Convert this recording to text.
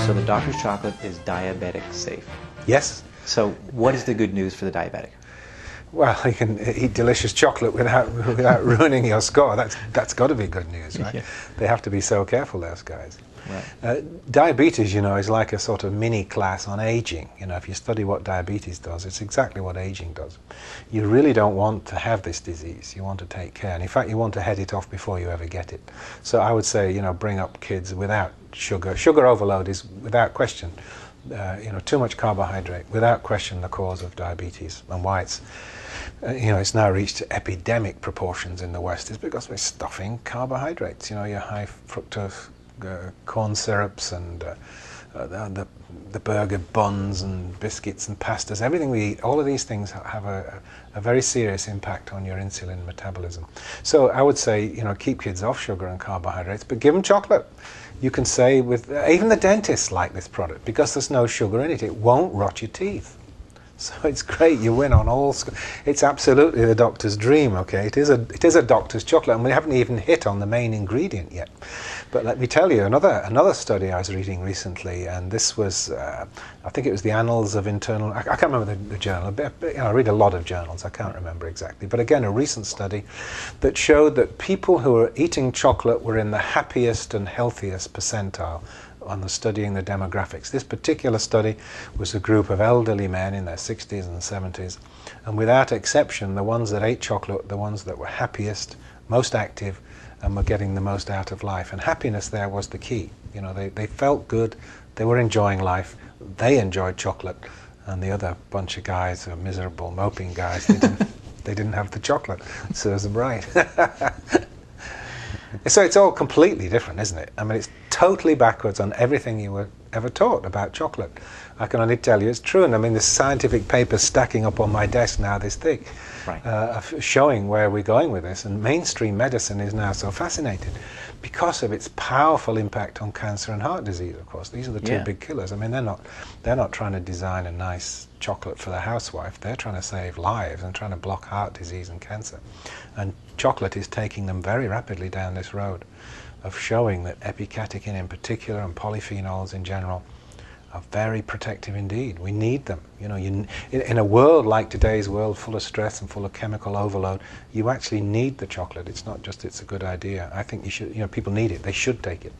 So the doctor's chocolate is diabetic safe. Yes. So what is the good news for the diabetic? Well, you can eat delicious chocolate without ruining your score. That's got to be good news, right? Yeah. They have to be so careful, those guys. Right. Diabetes, you know, is like a sort of mini class on aging. You know, if you study what diabetes does, it's exactly what aging does. You really don't want to have this disease. You want to take care, and in fact, you want to head it off before you ever get it. So I would say, you know, bring up kids without sugar. Sugar overload is, without question, you know, too much carbohydrate, without question, the cause of diabetes, and why it's, you know, it's now reached epidemic proportions in the West is because we're stuffing carbohydrates. You know, your high fructose corn syrups and the burger buns and biscuits and pastas, everything we eat, all of these things have a very serious impact on your insulin metabolism. So I would say, you know, keep kids off sugar and carbohydrates, but give them chocolate. You can say with, even the dentists like this product because there's no sugar in it. It won't rot your teeth. So it's great, you win on all. It's absolutely the doctor's dream, okay? It is a doctor's chocolate, and we haven't even hit on the main ingredient yet. But let me tell you, another study I was reading recently, and this was, I think it was the Annals of Internal, I can't remember the journal, but, you know, I read a lot of journals, I can't remember exactly. But again, a recent study that showed that people who were eating chocolate were in the happiest and healthiest percentile on the studying the demographics. This particular study was a group of elderly men in their 60s and 70s, and without exception, the ones that ate chocolate, the ones that were happiest, most active, and were getting the most out of life. And happiness there was the key. You know, they felt good, they were enjoying life, they enjoyed chocolate, and the other bunch of guys, miserable, moping guys, they didn't have the chocolate. Serves them right. So it's all completely different, isn't it? I mean, it's totally backwards on everything you were ever taught about chocolate. I can only tell you it's true, and I mean, there's scientific papers stacking up on my desk now this thick, right, showing where we're going with this, and mainstream medicine is now so fascinated because of its powerful impact on cancer and heart disease, of course. These are the two big killers. I mean, they're not trying to design a nice chocolate for the housewife. They're trying to save lives and trying to block heart disease and cancer. And chocolate is taking them very rapidly down this road of showing that epicatechin in particular and polyphenols in general are very protective indeed. We need them. You know, in a world like today's world, full of stress and full of chemical overload, you actually need the chocolate. It's not just it's a good idea. I think you should, you know, people need it. They should take it.